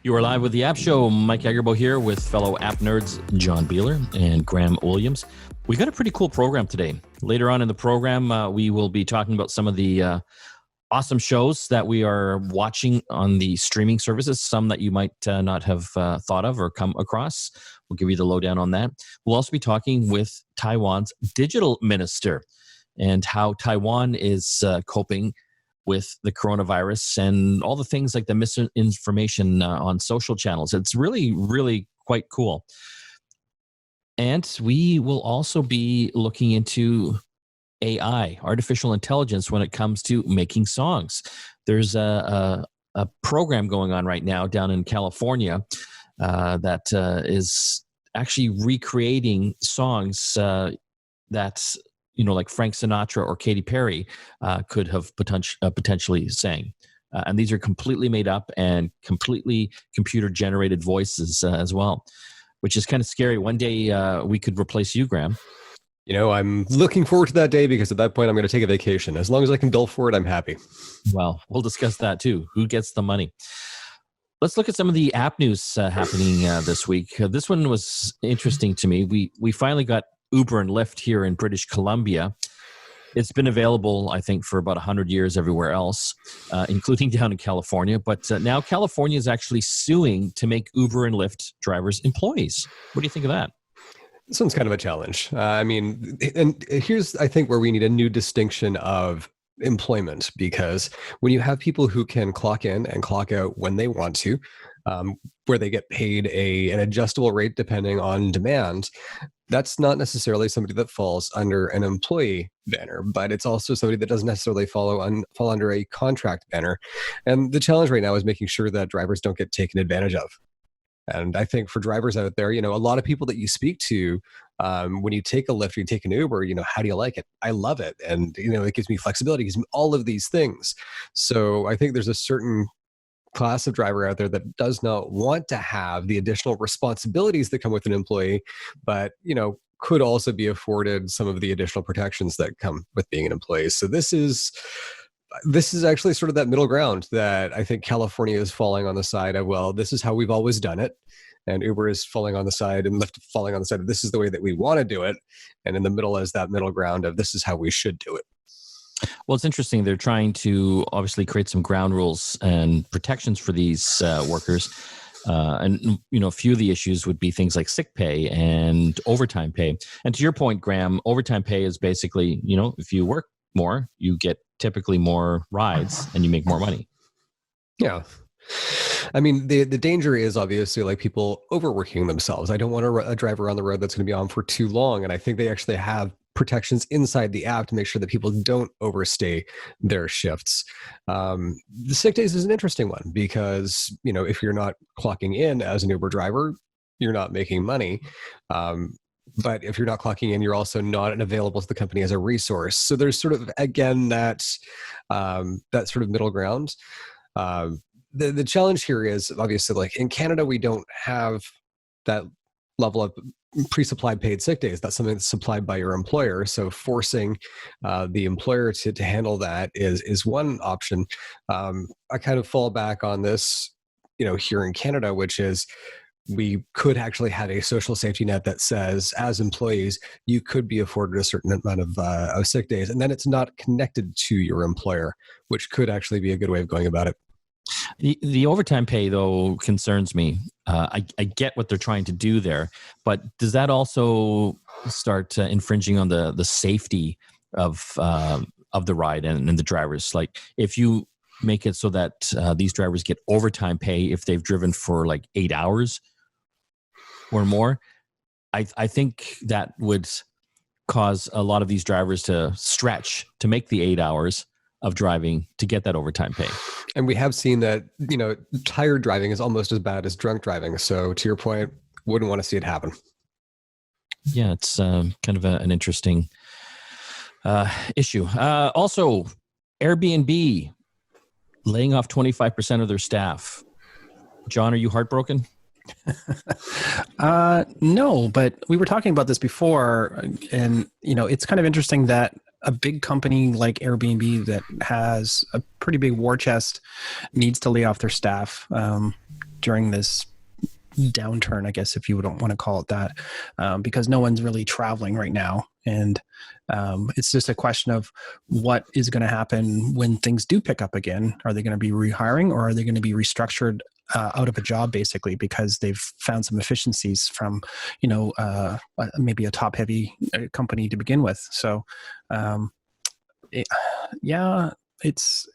You are live with the App Show. Mike Agerbo here with fellow app nerds John Biehler and Graham Williams. We got a pretty cool program today. Later on in the program, we will be talking about some of the awesome shows that we are watching on the streaming services, some that you might not have thought of or come across. We'll give you the lowdown on that. We'll also be talking with Taiwan's Digital Minister and how Taiwan is coping with the coronavirus and all the things like the misinformation on social channels. It's really, really quite cool. And we will also be looking into AI, artificial intelligence, when it comes to making songs. There's a program going on right now down in California that is actually recreating songs that, you know, like Frank Sinatra or Katy Perry could have potentially sang. And these are completely made up and completely computer-generated voices as well, which is kind of scary. One day we could replace you, Graham. You know, I'm looking forward to that day because at that point I'm going to take a vacation. As long as I can bill for it, I'm happy. Well, we'll discuss that too. Who gets the money? Let's look at some of the app news happening this week. This one was interesting to me. We finally got Uber and Lyft here in British Columbia. It's been available, I think, for about 100 years everywhere else, including down in California. But now California is actually suing to make Uber and Lyft drivers employees. What do you think of that? This one's kind of a challenge. And here's, I think, where we need a new distinction of employment, because when you have people who can clock in and clock out when they want to, where they get paid an adjustable rate depending on demand, that's not necessarily somebody that falls under an employee banner, but it's also somebody that doesn't necessarily fall under a contract banner. And the challenge right now is making sure that drivers don't get taken advantage of. And I think for drivers out there, you know, a lot of people that you speak to, when you take a Lyft or you take an Uber, you know, how do you like it? I love it. And, you know, it gives me flexibility, it gives me all of these things. So I think there's a certain class of driver out there that does not want to have the additional responsibilities that come with an employee, but, you know, could also be afforded some of the additional protections that come with being an employee. So this is actually sort of that middle ground that I think California is falling on the side of, well, this is how we've always done it. And Uber is falling on the side and Lyft falling on the side of, this is the way that we want to do it. And in the middle is that middle ground of, this is how we should do it. Well, it's interesting. They're trying to obviously create some ground rules and protections for these workers. And, you know, a few of the issues would be things like sick pay and overtime pay. And to your point, Graham, overtime pay is basically, you know, if you work more, you get typically more rides and you make more money. Yeah. I mean, the danger is obviously like people overworking themselves. I don't want a driver on the road that's going to be on for too long. And I think they actually have protections inside the app to make sure that people don't overstay their shifts. The sick days is an interesting one because, you know, if you're not clocking in as an Uber driver, you're not making money. But if you're not clocking in, you're also not available to the company as a resource. So there's sort of, again, that sort of middle ground. The challenge here is obviously, like in Canada, we don't have that level of pre-supplied paid sick days. That's something that's supplied by your employer. So forcing the employer to handle that is one option. I kind of fall back on this, you know, here in Canada, which is, we could actually have a social safety net that says, as employees, you could be afforded a certain amount of sick days, and then it's not connected to your employer, which could actually be a good way of going about it. The overtime pay, though, concerns me. I get what they're trying to do there, but does that also start infringing on the safety of the ride and the drivers? Like, if you make it so that these drivers get overtime pay if they've driven for like 8 hours or more, I think that would cause a lot of these drivers to stretch to make the 8 hours of driving to get that overtime pay. And we have seen that, you know, tired driving is almost as bad as drunk driving. So to your point, wouldn't want to see it happen. Yeah, it's kind of an interesting issue. Also, Airbnb laying off 25% of their staff. John, are you heartbroken? No, but we were talking about this before, and you know, it's kind of interesting that a big company like Airbnb that has a pretty big war chest needs to lay off their staff. during this downturn, I guess, if you don't want to call it that, because no one's really traveling right now. And it's just a question of what is going to happen when things do pick up again. Are they going to be rehiring, or are they going to be restructured out of a job, basically, because they've found some efficiencies from, maybe a top heavy company to begin with. So, it's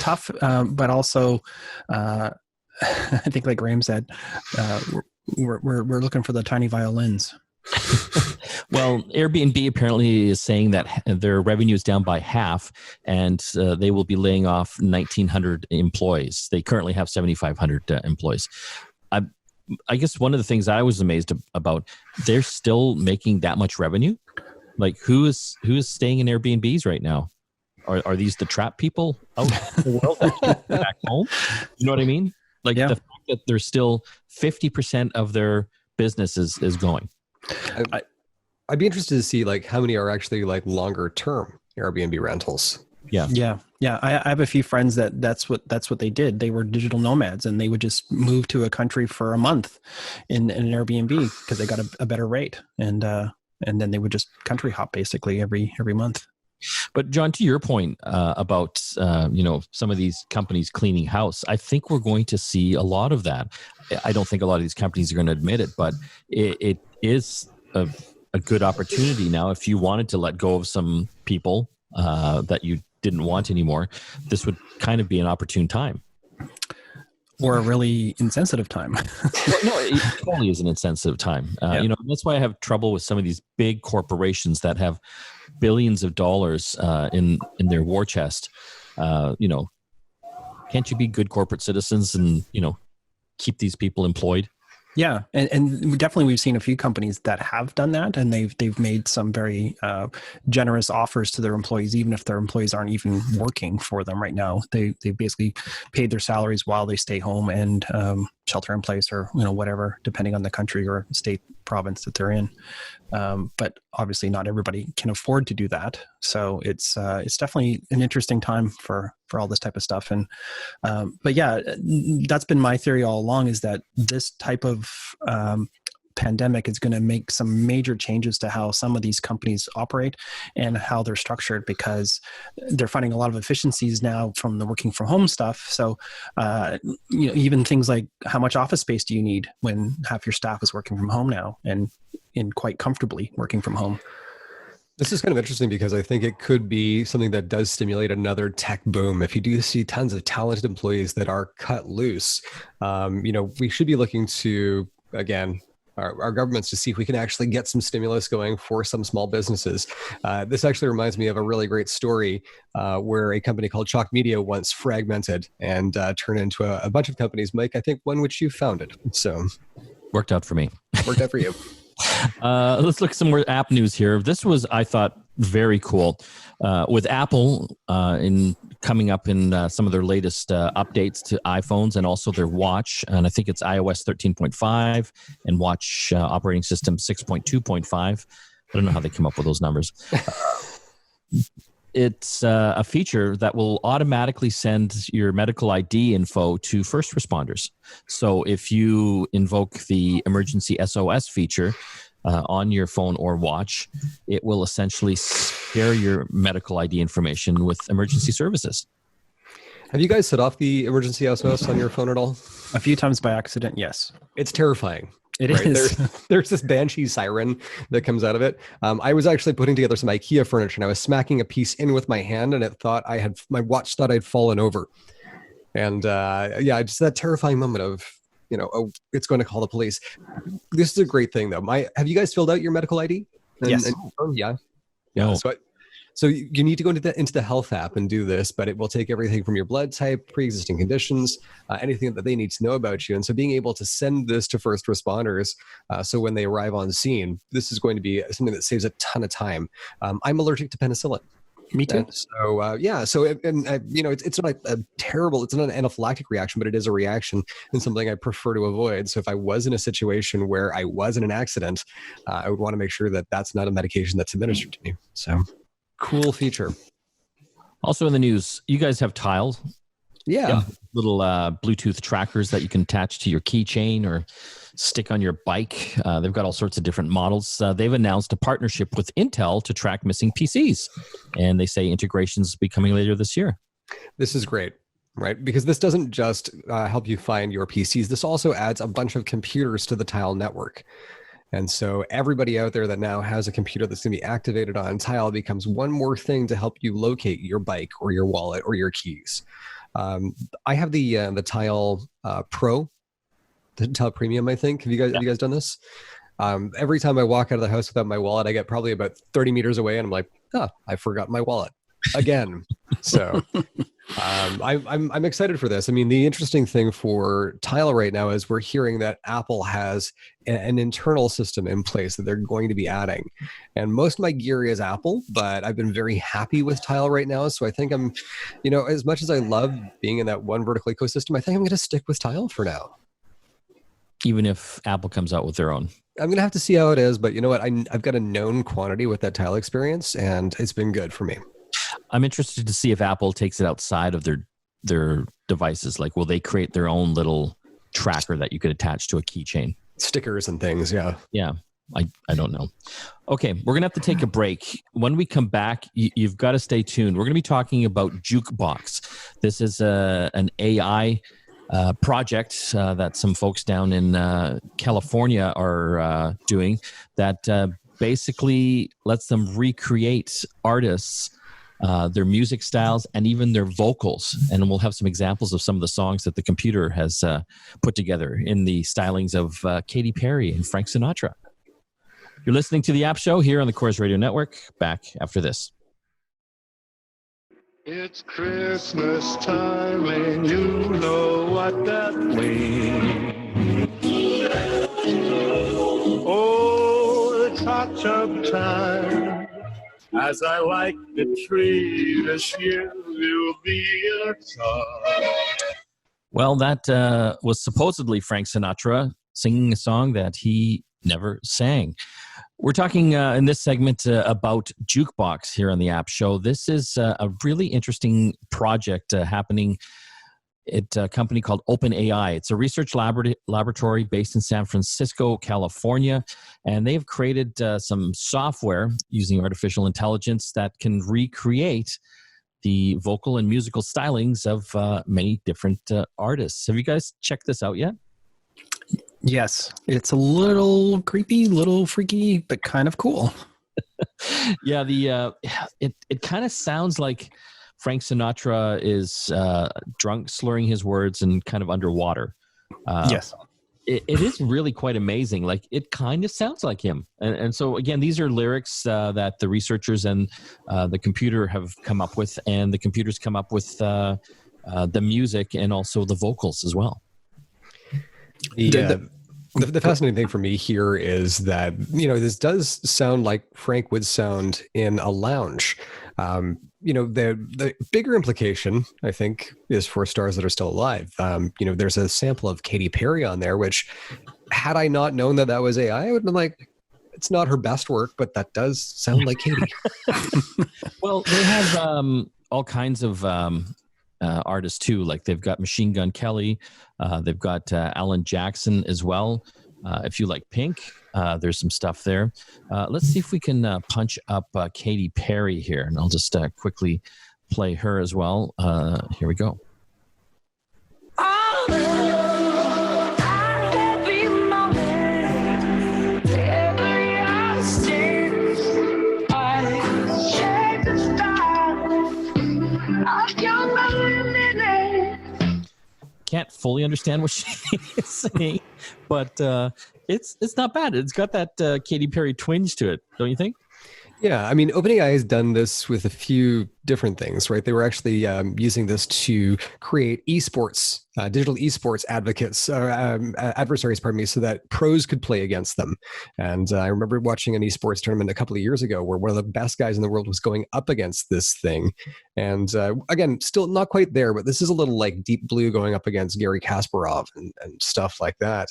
tough, but also, I think, like Graham said, we're looking for the tiny violins. Well, Airbnb apparently is saying that their revenue is down by half, and they will be laying off 1,900 employees. They currently have 7,500 employees. I guess one of the things I was amazed about, they're still making that much revenue. Like, who is staying in Airbnbs right now? Are these the trap people out in the world that can't go back home? You know what I mean? Like, the fact that there's still 50% of their business is going. I'd be interested to see like how many are actually like longer term Airbnb rentals. Yeah. I have a few friends that's what they did. They were digital nomads, and they would just move to a country for a month in an Airbnb because they got a better rate, and then they would just country hop basically every month. But John, to your point about some of these companies cleaning house, I think we're going to see a lot of that. I don't think a lot of these companies are going to admit it, but it is a good opportunity now. If you wanted to let go of some people that you didn't want anymore, this would kind of be an opportune time. Or a really insensitive time. Well, no, it totally is an insensitive time. That's why I have trouble with some of these big corporations that have billions of dollars in their war chest. Can't you be good corporate citizens and keep these people employed? Yeah, and definitely we've seen a few companies that have done that, and they've made some very generous offers to their employees, even if their employees aren't even working for them right now. They basically paid their salaries while they stay home and shelter in place, or whatever, depending on the country or state, province that they're in. But obviously, not everybody can afford to do that. So it's definitely an interesting time for all this type of stuff. And but yeah, that's been my theory all along, is that this type of pandemic is going to make some major changes to how some of these companies operate and how they're structured, because they're finding a lot of efficiencies now from the working from home stuff. So, even things like, how much office space do you need when half your staff is working from home now and quite comfortably working from home? This is kind of interesting because I think it could be something that does stimulate another tech boom. If you do see tons of talented employees that are cut loose, we should be looking to, again, our governments to see if we can actually get some stimulus going for some small businesses. This actually reminds me of a really great story where a company called Chalk Media once fragmented and turned into a bunch of companies. Mike, I think one which you founded. So worked out for me. Worked out for you. Let's look at some more app news here. This was, I thought, very cool. With Apple in coming up in some of their latest updates to iPhones and also their watch, and I think it's iOS 13.5 and watch operating system 6.2.5. I don't know how they come up with those numbers. It's a feature that will automatically send your medical ID info to first responders. So if you invoke the emergency SOS feature on your phone or watch, it will essentially share your medical ID information with emergency services. Have you guys set off the emergency SOS on your phone at all? A few times by accident, yes. It's terrifying. It is. There's this banshee siren that comes out of it. I was actually putting together some IKEA furniture, and I was smacking a piece in with my hand, and my watch thought I'd fallen over. And just that terrifying moment of, it's going to call the police. This is a great thing, though. Have you guys filled out your medical ID? Yes. Yeah. No. So you need to go into the health app and do this, but it will take everything from your blood type, pre-existing conditions, anything that they need to know about you. And so being able to send this to first responders, so when they arrive on scene, this is going to be something that saves a ton of time. I'm allergic to penicillin. Me too. And so it's not a terrible, it's not an anaphylactic reaction, but it is a reaction and something I prefer to avoid. So if I was in a situation where I was in an accident, I would want to make sure that that's not a medication that's administered to me. So cool feature. Also in the news, you guys have Tile. Yeah. Yep. Little Bluetooth trackers that you can attach to your keychain or stick on your bike. They've got all sorts of different models. They've announced a partnership with Intel to track missing PCs, and they say integrations will be coming later this year. This is great, right? Because this doesn't just help you find your PCs. This also adds a bunch of computers to the Tile network. And so everybody out there that now has a computer that's going to be activated on Tile becomes one more thing to help you locate your bike or your wallet or your keys. I have the Tile Pro, the Tile Premium, I think. Have you guys done this? Every time I walk out of the house without my wallet, I get probably about 30 meters away and I'm like, I forgot my wallet again. So I'm excited for this. I mean, the interesting thing for Tile right now is we're hearing that Apple has an internal system in place that they're going to be adding. And most of my gear is Apple, but I've been very happy with Tile right now. So I think I'm, as much as I love being in that one vertical ecosystem, I think I'm going to stick with Tile for now. Even if Apple comes out with their own. I'm going to have to see how it is, but you know what? I've got a known quantity with that Tile experience, and it's been good for me. I'm interested to see if Apple takes it outside of their devices. Like, will they create their own little tracker that you could attach to a keychain? Stickers and things, yeah. Yeah, I don't know. Okay, we're going to have to take a break. When we come back, you've got to stay tuned. We're going to be talking about Jukebox. This is an AI project that some folks down in California are doing that basically lets them recreate artists, their music styles, and even their vocals. And we'll have some examples of some of the songs that the computer has put together in the stylings of Katy Perry and Frank Sinatra. You're listening to The App Show here on the Corus Radio Network. Back after this. It's Christmas time and you know what that means. Oh, it's hot time. As I like the tree this year, will be a song. Well, that was supposedly Frank Sinatra singing a song that he never sang. We're talking in this segment about Jukebox here on the App Show. This is a really interesting project happening at a company called OpenAI. It's a research laboratory based in San Francisco, California, and they've created some software using artificial intelligence that can recreate the vocal and musical stylings of many different artists. Have you guys checked this out yet? Yes, it's a little creepy, little freaky, but kind of cool. Yeah, it kind of sounds like Frank Sinatra is drunk, slurring his words, and kind of underwater. Yes. It is really quite amazing. Like, it kind of sounds like him. And so, again, these are lyrics that the researchers and the computer have come up with, and the computers come up with the music and also the vocals as well. The fascinating thing for me here is that, this does sound like Frank would sound in a lounge. The bigger implication, I think, is for stars that are still alive. There's a sample of Katy Perry on there, which, had I not known that was AI, I would have been like, it's not her best work, but that does sound like Katy. Well, they have all kinds of artists too. Like, they've got Machine Gun Kelly, they've got Alan Jackson as well. If you like Pink, there's some stuff there. Let's see if we can punch up Katy Perry here, and I'll just quickly play her as well. Here we go. Can't fully understand what she is saying, but it's not bad. It's got that Katy Perry twinge to it, don't you think? Yeah, I mean, OpenAI has done this with a few different things, right? They were actually using this to create eSports, digital eSports adversaries, so that pros could play against them. And I remember watching an eSports tournament a couple of years ago where one of the best guys in the world was going up against this thing. And again, still not quite there, but this is a little like Deep Blue going up against Gary Kasparov and stuff like that.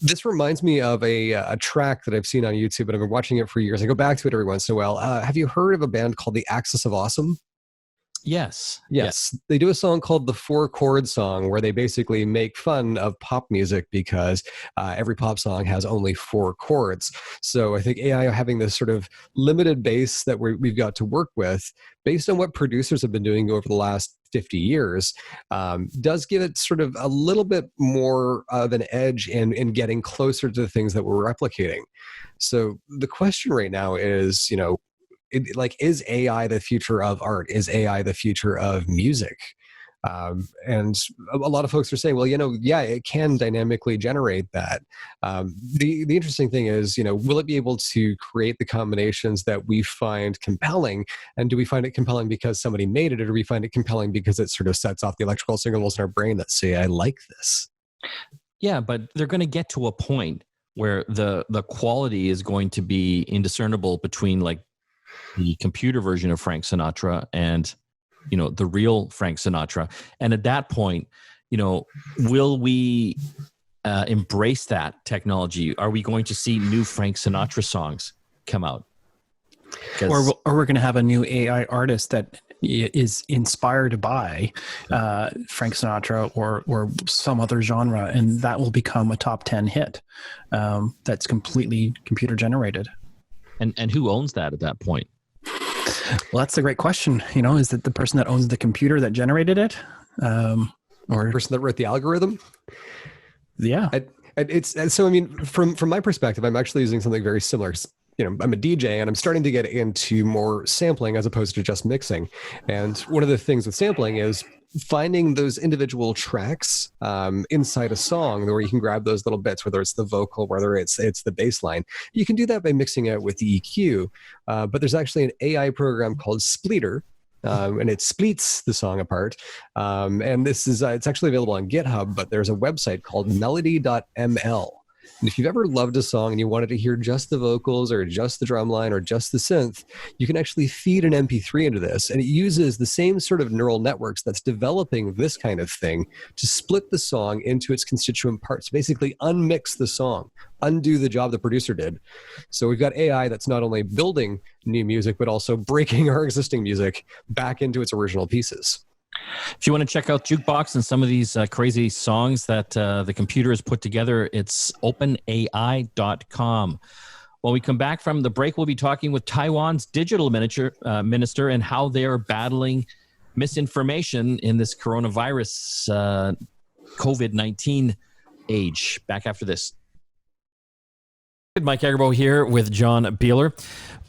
This reminds me of a track that I've seen on YouTube, and I've been watching it for years. I go back to it every once in a while. Have you heard of a band called The Axis of Awesome? Yes. Yes, they do a song called the 4-chord song where they basically make fun of pop music because every pop song has only 4 chords. So I think AI having this sort of limited base that we've got to work with, based on what producers have been doing over the last 50 years, does give it sort of a little bit more of an edge in getting closer to the things that we're replicating. So the question right now is, is AI the future of art? Is AI the future of music? And a lot of folks are saying, well, yeah, it can dynamically generate that. The interesting thing is, will it be able to create the combinations that we find compelling? And do we find it compelling because somebody made it, or do we find it compelling because it sort of sets off the electrical signals in our brain that say, I like this? Yeah, but they're going to get to a point where the quality is going to be indiscernible between like the computer version of Frank Sinatra and the real Frank Sinatra. And at that point, will we embrace that technology? Are we going to see new Frank Sinatra songs come out? Or we're going to have a new AI artist that is inspired by Frank Sinatra or some other genre, and that will become a top 10 hit that's completely computer generated. And who owns that at that point? Well, that's a great question. Is it the person that owns the computer that generated it? Or the person that wrote the algorithm? Yeah. From my perspective, I'm actually using something very similar. I'm a DJ and I'm starting to get into more sampling as opposed to just mixing. And one of the things with sampling is finding those individual tracks inside a song where you can grab those little bits, whether it's the vocal, whether it's the bass line. You can do that by mixing it with the EQ. But there's actually an AI program called Splitter, and it splits the song apart. And this is it's actually available on GitHub, but there's a website called MelodyML. And if you've ever loved a song and you wanted to hear just the vocals or just the drum line or just the synth, you can actually feed an MP3 into this. And it uses the same sort of neural networks that's developing this kind of thing to split the song into its constituent parts, basically unmix the song, undo the job the producer did. So we've got AI that's not only building new music, but also breaking our existing music back into its original pieces. If you want to check out Jukebox and some of these crazy songs that the computer has put together, it's openai.com. When we come back from the break, we'll be talking with Taiwan's digital minister and how they're battling misinformation in this coronavirus COVID-19 age. Back after this. Mike Agerbo here with John Biehler.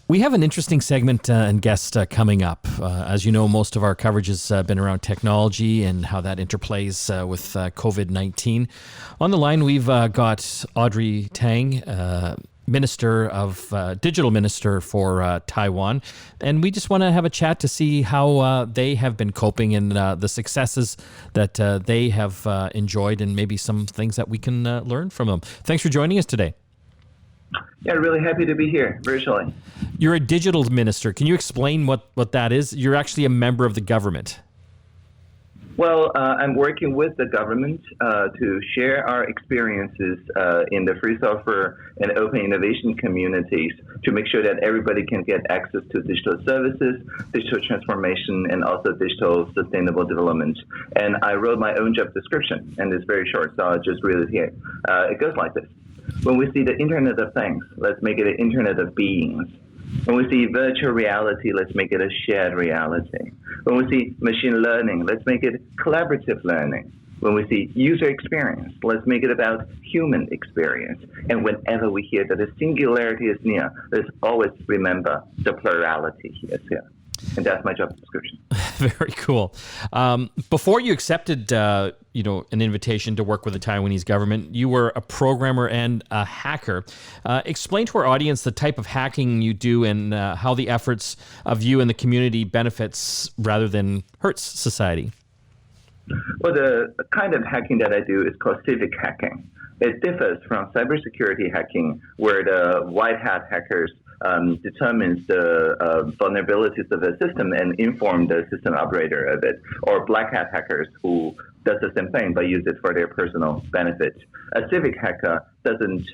We have an interesting segment and guest coming up. As you know, most of our coverage has been around technology and how that interplays with COVID-19. On the line, we've got Audrey Tang, Digital Minister for Taiwan. And we just want to have a chat to see how they have been coping and the successes that they have enjoyed and maybe some things that we can learn from them. Thanks for joining us today. Yeah, really happy to be here virtually. You're a digital minister. Can you explain what that is? You're actually a member of the government. Well, I'm working with the government to share our experiences in the free software and open innovation communities to make sure that everybody can get access to digital services, digital transformation, and also digital sustainable development. And I wrote my own job description, and it's very short, so I'll just read it here. It goes like this. When we see the Internet of Things, let's make it an Internet of Beings. When we see virtual reality, let's make it a shared reality. When we see machine learning, let's make it collaborative learning. When we see user experience, let's make it about human experience. And whenever we hear that the singularity is near, let's always remember the plurality is here. And that's my job description. Very cool. Before you accepted, an invitation to work with the Taiwanese government, you were a programmer and a hacker. Explain to our audience the type of hacking you do and how the efforts of you and the community benefits rather than hurts society. Well, the kind of hacking that I do is called Civic Hacking. It differs from cybersecurity hacking, where the white hat hackers determines the vulnerabilities of the system and inform the system operator of it, or black hat hackers who does the same thing but use it for their personal benefit. A civic hacker doesn't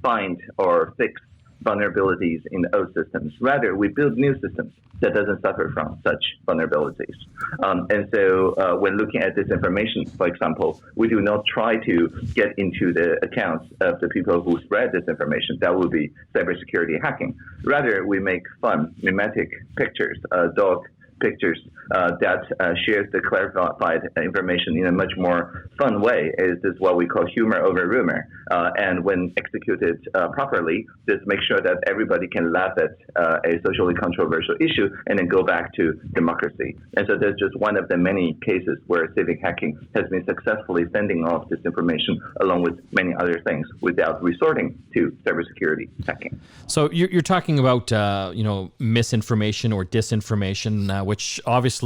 find or fix vulnerabilities in the old systems. Rather, we build new systems that doesn't suffer from such vulnerabilities. And so when looking at disinformation, for example, we do not try to get into the accounts of the people who spread disinformation. That would be cybersecurity hacking. Rather, we make fun, mimetic pictures, dog pictures that shares the clarified information in a much more fun way. This is what we call humor over rumor. And when executed properly, this makes sure that everybody can laugh at a socially controversial issue and then go back to democracy. And so that's just one of the many cases where civic hacking has been successfully fending off disinformation along with many other things without resorting to cybersecurity hacking. So you're talking about misinformation or disinformation, which obviously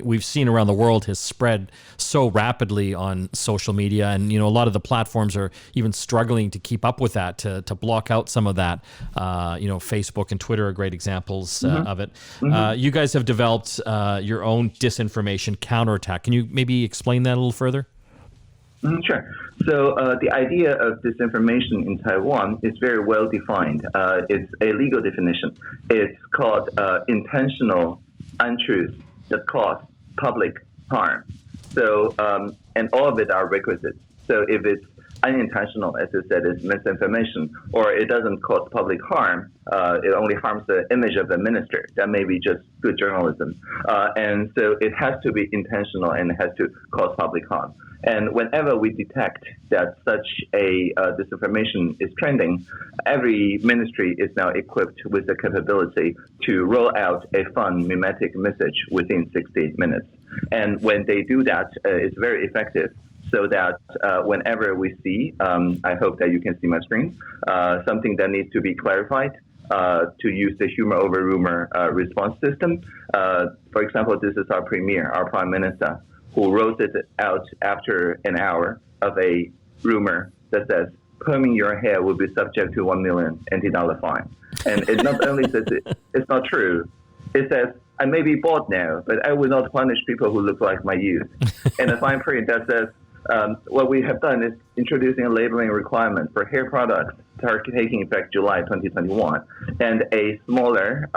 we've seen around the world has spread so rapidly on social media, and a lot of the platforms are even struggling to keep up with that, to block out some of that. Facebook and Twitter are great examples of it. You guys have developed your own disinformation counterattack. Can you maybe explain that a little further? Sure. So the idea of disinformation in Taiwan is very well defined. It's a legal definition. It's called intentional untruths that cause public harm. So, and all of it are requisites. So if it's unintentional, as I said, it's misinformation, or it doesn't cause public harm, it only harms the image of the minister, that may be just good journalism. And so it has to be intentional and it has to cause public harm. And whenever we detect that such a disinformation is trending, every ministry is now equipped with the capability to roll out a fun mimetic message within 60 minutes. And when they do that, it's very effective. So that whenever we see, I hope that you can see my screen, something that needs to be clarified, to use the humor over rumor response system. For example, this is our premier, our prime minister, who wrote it out after an hour of a rumor that says, perming your hair will be subject to $1 million NT fine. And it not only says it's not true, it says, I may be bald now, but I will not punish people who look like my youth. And a fine print that says, what we have done is introducing a labeling requirement for hair products taking effect July 2021, and a smaller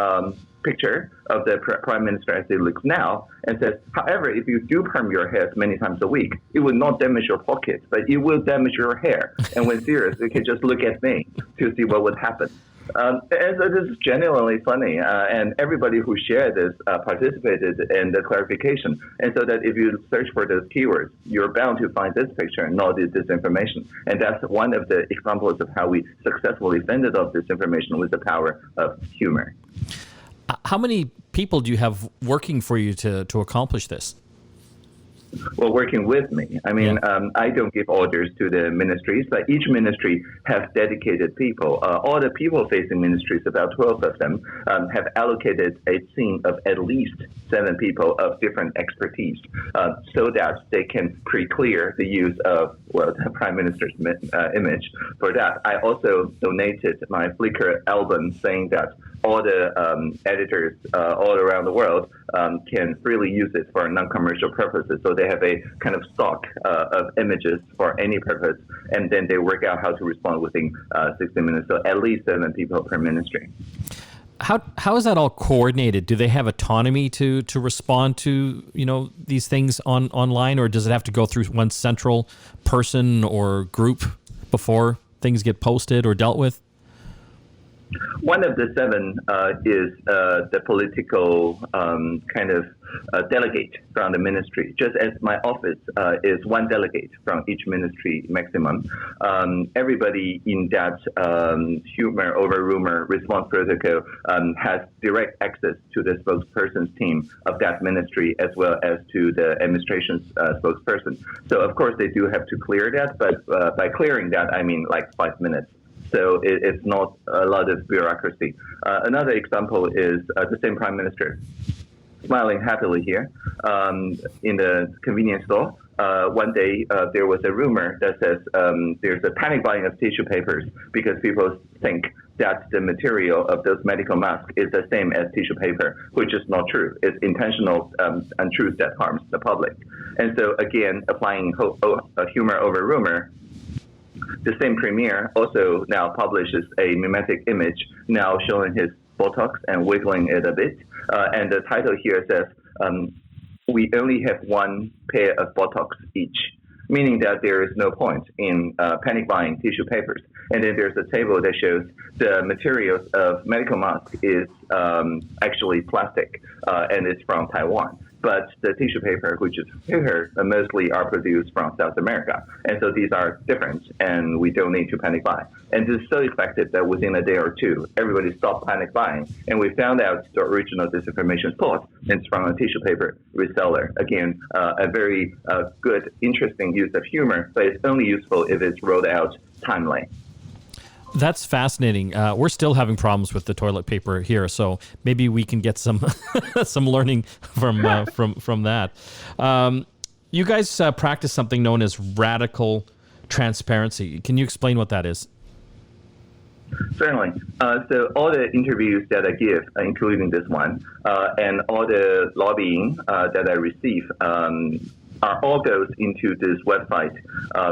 picture of the Prime Minister as he looks now, and says, however, if you do perm your hair many times a week, it will not damage your pocket, but it will damage your hair. And when serious, you can just look at me to see what would happen. And so this is genuinely funny, and everybody who shared this participated in the clarification. And so that if you search for those keywords, you're bound to find this picture and not this information. And that's one of the examples of how we successfully fended off disinformation with the power of humor. How many people do you have working for you to accomplish this? Well, working with me. I mean, I don't give orders to the ministries, but each ministry has dedicated people. All the people-facing ministries, about 12 of them, have allocated a team of at least 7 people of different expertise, so that they can pre-clear the use of, the Prime Minister's image. For that, I also donated my Flickr album saying that all the editors all around the world can freely use it for non-commercial purposes. So they have a kind of stock of images for any purpose, and then they work out how to respond within 60 minutes. So at least 7 people per ministry. How is that all coordinated? Do they have autonomy to respond to these things online, or does it have to go through one central person or group before things get posted or dealt with? One of the 7 is the political kind of delegate from the ministry, just as my office is 1 delegate from each ministry maximum. Everybody in that humor over rumor response protocol has direct access to the spokesperson's team of that ministry, as well as to the administration's spokesperson. So of course they do have to clear that, but by clearing that, I mean like 5 minutes. So it's not a lot of bureaucracy. Another example is the same prime minister smiling happily here in the convenience store. One day there was a rumor that says there's a panic buying of tissue papers because people think that the material of those medical masks is the same as tissue paper, which is not true. It's intentional untruth that harms the public. And so again, applying humor over rumor, The same premier also now publishes a mimetic image now showing his buttocks and wiggling it a bit. And the title here says, we only have one pair of buttocks each, meaning that there is no point in panic buying tissue papers. And then there's a table that shows the materials of medical mask is actually plastic, and it's from Taiwan. But the tissue paper, which is here, mostly are produced from South America. And so these are different, and we don't need to panic buy. And this is so effective that within a day or two, everybody stopped panic buying. And we found out the original disinformation source. It's from a tissue paper reseller. Again, a very good, interesting use of humor, but it's only useful if it's rolled out timely. That's fascinating. We're still having problems with the toilet paper here, so maybe we can get some some learning from that. You guys practice something known as radical transparency. Can you explain what that is? Certainly. So all the interviews that I give, including this one, and all the lobbying that I receive, all goes into this website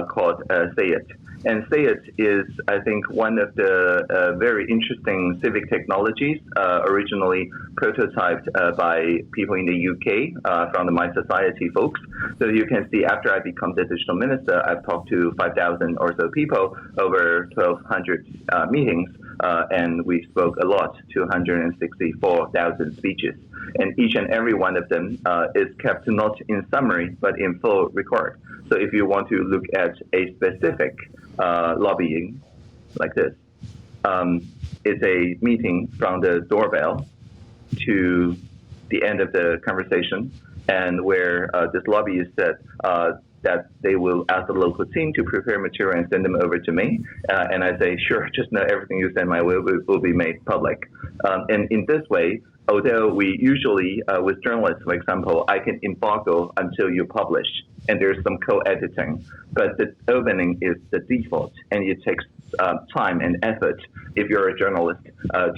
called Say It. And Say It is, I think, one of the very interesting civic technologies originally prototyped by people in the UK from the My Society folks. So you can see after I become the digital minister, I've talked to 5,000 or so people over 1,200 meetings, and we spoke a lot, 264,000 speeches. And each and every one of them is kept not in summary, but in full record. So if you want to look at a specific lobbying like this, it's a meeting from the doorbell to the end of the conversation, and where this lobbyist said that they will ask the local team to prepare material and send them over to me. And I say, sure, just know everything you send my way will be made public. And in this way, although we usually, with journalists, for example, I can embargo until you publish, and there's some co-editing, but the opening is the default, and it takes time and effort if you're a journalist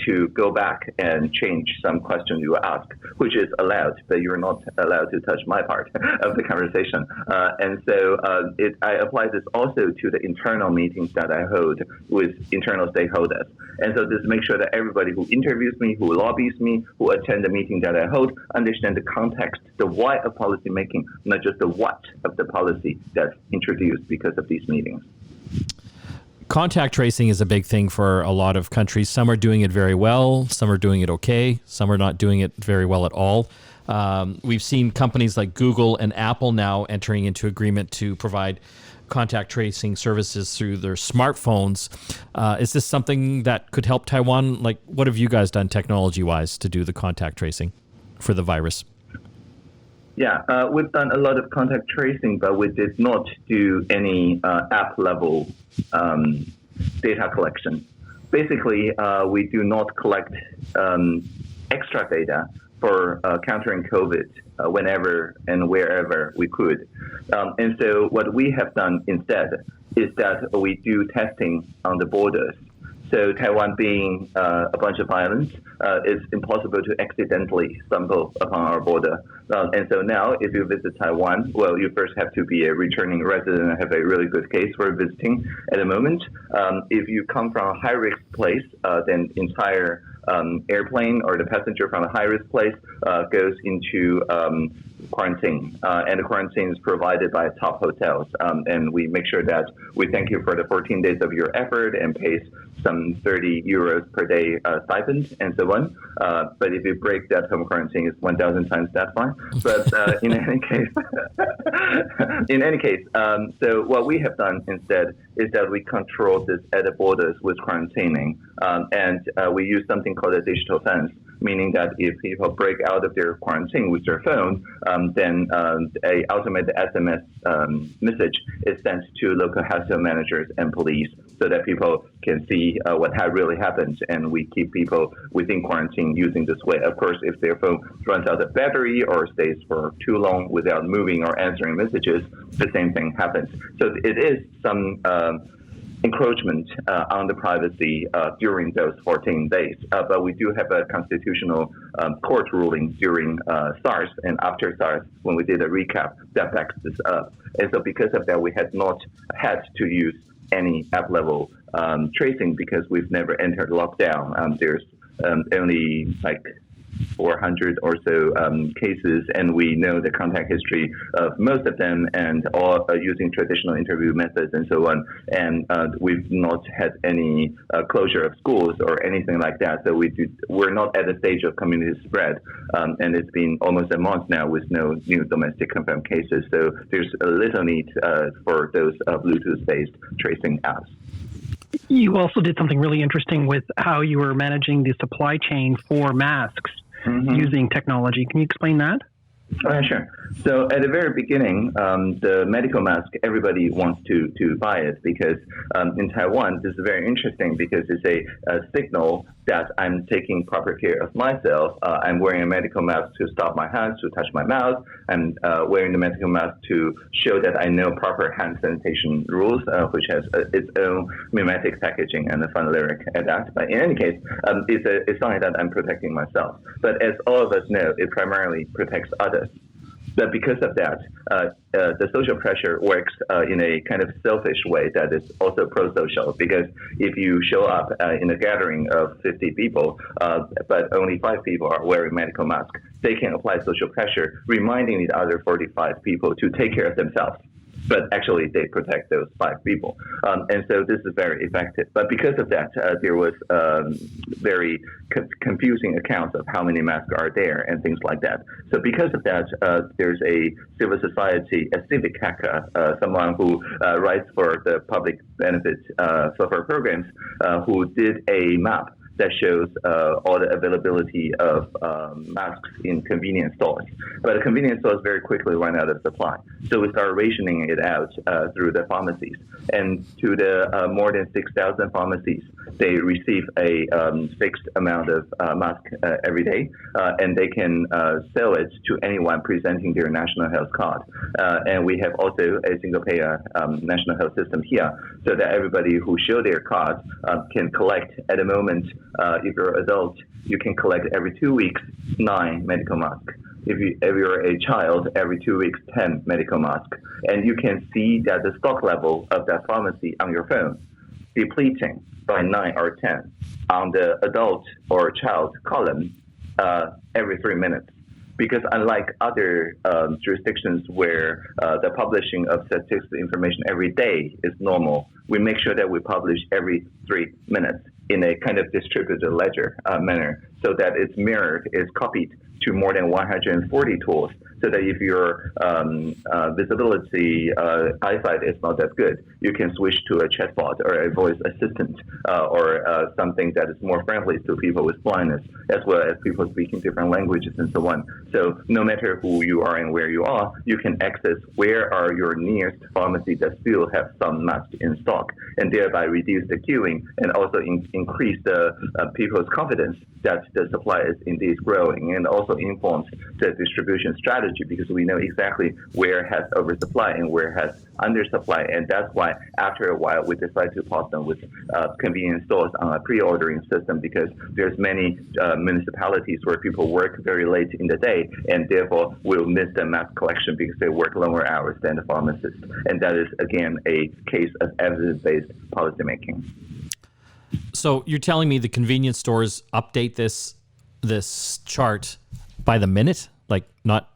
to go back and change some question you ask, which is allowed, but you're not allowed to touch my part of the conversation. And so I apply this also to the internal meetings that I hold with internal stakeholders. And so this makes sure that everybody who interviews me, who lobbies me, who attend the meeting that I hold, understand the context, the why of policy making, not just the what of the policy that's introduced because of these meetings. Contact tracing is a big thing for a lot of countries. Some are doing it very well. Some are doing it okay. Some are not doing it very well at all. We've seen companies like Google and Apple now entering into agreement to provide contact tracing services through their smartphones. Is this something that could help Taiwan? Like, what have you guys done technology-wise to do the contact tracing for the virus? Yeah, we've done a lot of contact tracing, but we did not do any app-level data collection. Basically, we do not collect extra data for countering COVID whenever and wherever we could. And so what we have done instead is that we do testing on the borders. So Taiwan being a bunch of islands, it's impossible to accidentally stumble upon our border. And so now if you visit Taiwan, well, you first have to be a returning resident and have a really good case for visiting at the moment. If you come from a high-risk place, then entire airplane or the passenger from a high-risk place goes into quarantine, and the quarantine is provided by top hotels, and we make sure that we thank you for the 14 days of your effort and pays some 30 euros per day stipend and so on. But if you break that home quarantine, it's 1,000 times that fine. But in any case, so what we have done instead is that we control this at the borders with quarantining, and we use something called a digital fence, meaning that if people break out of their quarantine with their phone, then a automated SMS message is sent to local household managers and police so that people can see what had really happened, and we keep people within quarantine using this way. Of course, if their phone runs out of battery or stays for too long without moving or answering messages, the same thing happens. So it is some encroachment on the privacy during those 14 days. But we do have a constitutional court ruling during SARS and after SARS when we did a recap that backs this up. And so because of that, we had not had to use any app level tracing because we've never entered lockdown. There's only like 400 or so cases, and we know the contact history of most of them, and all using traditional interview methods and so on. And we've not had any closure of schools or anything like that. So we're not at the stage of community spread, and it's been almost a month now with no new domestic confirmed cases. So there's a little need for those Bluetooth-based tracing apps. You also did something really interesting with how you were managing the supply chain for masks using technology. Can you explain that? Sure. So at the very beginning, the medical mask, everybody wants to buy it because in Taiwan, this is very interesting because it's a signal that I'm taking proper care of myself. I'm wearing a medical mask to stop my hands to touch my mouth. I'm wearing the medical mask to show that I know proper hand sanitation rules, which has its own mimetic packaging and a fun lyric at that. But in any case, it's a sign that I'm protecting myself. But as all of us know, it primarily protects others. But because of that, the social pressure works in a kind of selfish way that is also pro-social. Because if you show up in a gathering of 50 people, but only 5 people are wearing medical masks, they can apply social pressure, reminding the other 45 people to take care of themselves. But actually, they protect those 5 people. And so this is very effective. But because of that, there was very confusing accounts of how many masks are there and things like that. So because of that, there's a civil society, a civic hacker, someone who writes for the public benefit software programs, who did a map that shows all the availability of masks in convenience stores. But the convenience stores very quickly run out of supply. So we started rationing it out through the pharmacies. And to the more than 6,000 pharmacies, they receive a fixed amount of mask every day, and they can sell it to anyone presenting their national health card. And we have also a single-payer national health system here, so that everybody who show their card can collect at the moment. If you're an adult, you can collect every 2 weeks 9 medical masks. If you're a child, every 2 weeks 10 medical masks. And you can see that the stock level of that pharmacy on your phone depleting by 9 or 10 on the adult or child column every 3 minutes. Because unlike other jurisdictions where the publishing of statistical information every day is normal, we make sure that we publish every 3 minutes in a kind of distributed ledger manner, so that it's mirrored, it's copied to more than 140 tools, so that if your visibility eyesight is not that good, you can switch to a chatbot or a voice assistant or something that is more friendly to people with blindness, as well as people speaking different languages and so on. So no matter who you are and where you are, you can access where are your nearest pharmacy that still have some masks in stock, and thereby reduce the queuing and also increase the people's confidence that the supply is indeed growing, and also informs the distribution strategy, because we know exactly where has oversupply and where has undersupply. And that's why after a while we decided to pause them with convenience stores on a pre-ordering system, because there's many municipalities where people work very late in the day and therefore will miss the mass collection because they work longer hours than the pharmacist. And that is, again, a case of evidence-based policymaking. So you're telling me the convenience stores update this chart by the minute, like not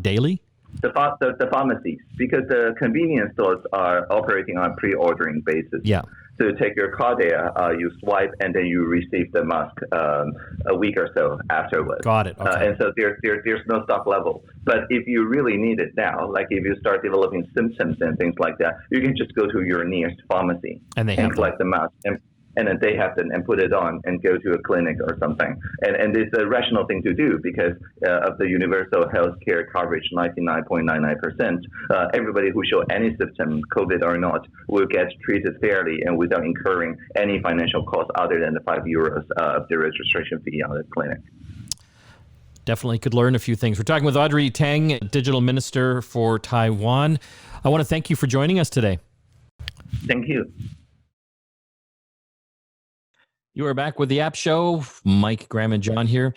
daily? The pharmacies, because the convenience stores are operating on a pre-ordering basis. Yeah. So you take your card there, you swipe, and then you receive the mask a week or so afterwards. Got it. Okay. And so there's no stock level. But if you really need it now, like if you start developing symptoms and things like that, you can just go to your nearest pharmacy and collect the mask. And then they have to and put it on and go to a clinic or something. And it's a rational thing to do because of the universal health care coverage, 99.99%. Everybody who show any symptom, COVID or not, will get treated fairly and without incurring any financial cost other than the €5 of the registration fee on the clinic. Definitely could learn a few things. We're talking with Audrey Tang, Digital Minister for Taiwan. I want to thank you for joining us today. Thank you. You are back with the App Show. Mike, Graham, and John here.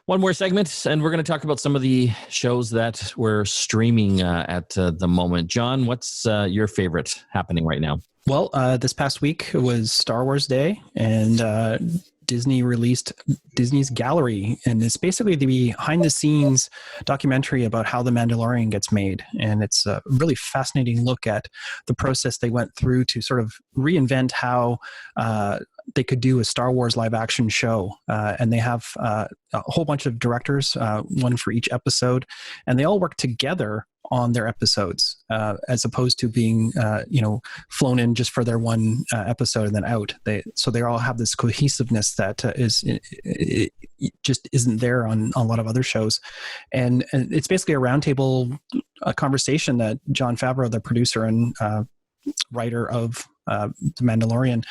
One more segment, and we're going to talk about some of the shows that we're streaming at the moment. John, what's your favorite happening right now? Well, this past week was Star Wars Day, and Disney released Disney's Gallery, and it's basically the behind-the-scenes documentary about how The Mandalorian gets made. And it's a really fascinating look at the process they went through to sort of reinvent how they could do a Star Wars live-action show. And they have a whole bunch of directors, one for each episode, and they all work together on their episodes, as opposed to being, flown in just for their one episode and then out. They all have this cohesiveness that it just isn't there on a lot of other shows, and it's basically a roundtable conversation that Jon Favreau, the producer and writer of The Mandalorian,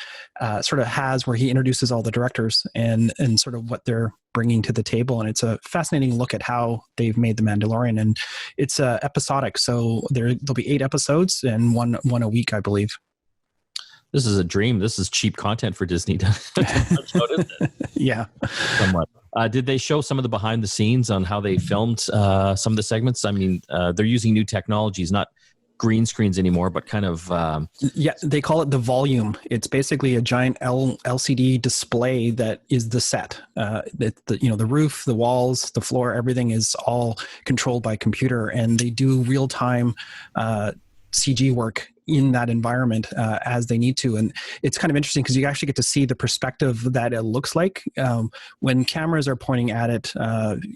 sort of has, where he introduces all the directors and sort of what they're bringing to the table. And it's a fascinating look at how they've made The Mandalorian. And it's episodic, so there'll be 8 episodes and one a week, I believe. This is a dream. This is cheap content for Disney. Yeah. Somewhat. Did they show some of the behind the scenes on how they filmed some of the segments? I mean, they're using new technologies, not green screens anymore, but kind of yeah, they call it the volume. It's basically a giant LCD display that is the set. The roof, the walls, the floor, everything is all controlled by computer, and they do real time CG work in that environment as they need to. And it's kind of interesting because you actually get to see the perspective that it looks like when cameras are pointing at it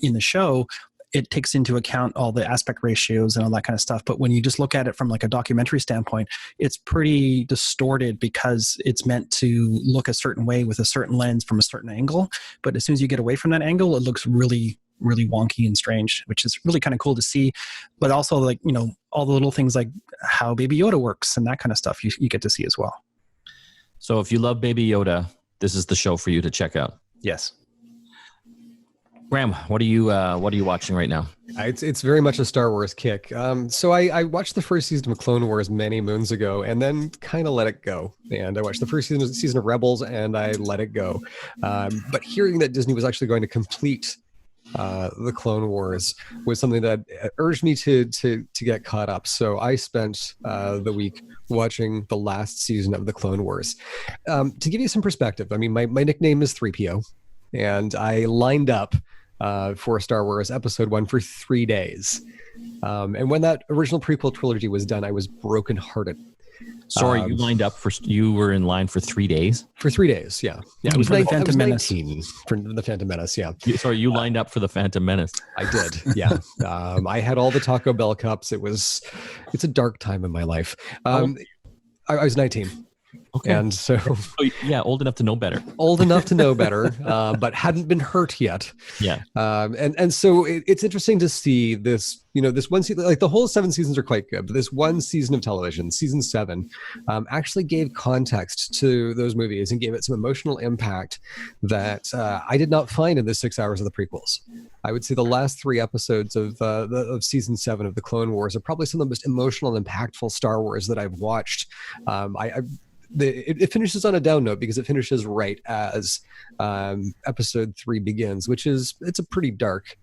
in the show. It takes into account all the aspect ratios and all that kind of stuff. But when you just look at it from like a documentary standpoint, it's pretty distorted because it's meant to look a certain way with a certain lens from a certain angle. But as soon as you get away from that angle, it looks really, really wonky and strange, which is really kind of cool to see. But also, like, all the little things like how Baby Yoda works and that kind of stuff you get to see as well. So if you love Baby Yoda, this is the show for you to check out. Yes. Graham, what are you watching right now? It's very much a Star Wars kick. So I watched the first season of Clone Wars many moons ago, and then kind of let it go. And I watched the first season of Rebels, and I let it go. But hearing that Disney was actually going to complete the Clone Wars was something that urged me to get caught up. So I spent the week watching the last season of the Clone Wars. To give you some perspective, I mean, my nickname is 3PO, and I lined up for Star Wars Episode 1 for 3 days. And when that original prequel trilogy was done, I was brokenhearted. Sorry, you were in line for 3 days? For 3 days, yeah. Yeah, it was the Phantom Menace. 19 for the Phantom Menace, yeah. Sorry, you lined up for the Phantom Menace. I did, yeah. I had all the Taco Bell cups. It's a dark time in my life. I was 19. Okay. And so, yeah, old enough to know better. Old enough to know better, but hadn't been hurt yet. Yeah. And so it's interesting to see this, this one season, like the whole 7 seasons are quite good, but this one season of television, season 7, actually gave context to those movies and gave it some emotional impact that I did not find in the 6 hours of the prequels. I would say the last 3 episodes of season 7 of the Clone Wars are probably some of the most emotional and impactful Star Wars that I've watched. It finishes on a down note because it finishes right as episode 3 begins, it's a pretty dark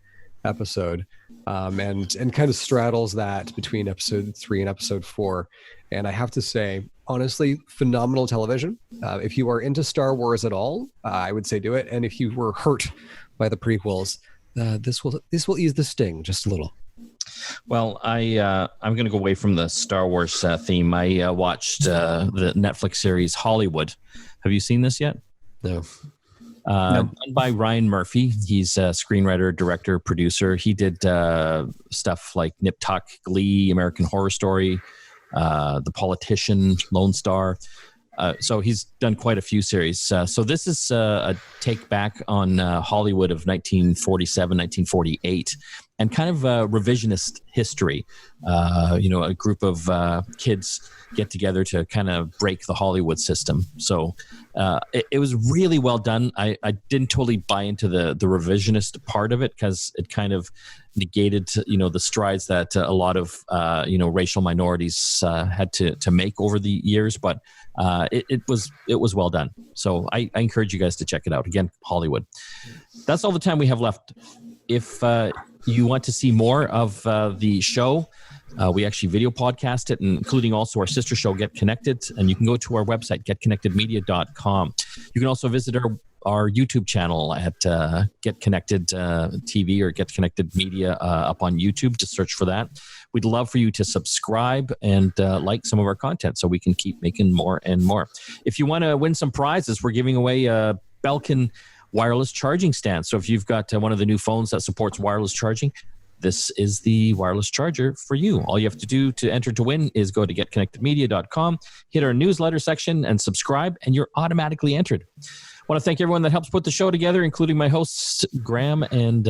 episode, and kind of straddles that between episode 3 and episode 4. And I have to say, honestly, phenomenal television. If you are into Star Wars at all, I would say do it. And if you were hurt by the prequels, this will ease the sting just a little. Well, I'm going to go away from the Star Wars theme. I watched the Netflix series Hollywood. Have you seen this yet? No. Done by Ryan Murphy. He's a screenwriter, director, producer. He did stuff like Nip Tuck, Glee, American Horror Story, The Politician, Lone Star. So he's done quite a few series. So this is a take back on Hollywood of 1947, 1948, and kind of a revisionist history. A group of kids get together to kind of break the Hollywood system. So it was really well done. I didn't totally buy into the revisionist part of it because it kind of negated, the strides that a lot of, racial minorities had to make over the years. But it was well done. So I encourage you guys to check it out. Again, Hollywood. That's all the time we have left. If you want to see more of the show, we actually video podcast it, including also our sister show, Get Connected. And you can go to our website, getconnectedmedia.com. You can also visit our YouTube channel at Get Connected TV or Get Connected Media up on YouTube. Just search for that. We'd love for you to subscribe and like some of our content so we can keep making more and more. If you want to win some prizes, we're giving away a Belkin wireless charging stand. So if you've got one of the new phones that supports wireless charging, this is the wireless charger for you. All you have to do to enter to win is go to getconnectedmedia.com, hit our newsletter section and subscribe, and you're automatically entered. I want to thank everyone that helps put the show together, including my hosts, Graham and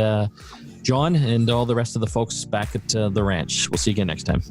John, and all the rest of the folks back at the ranch. We'll see you again next time.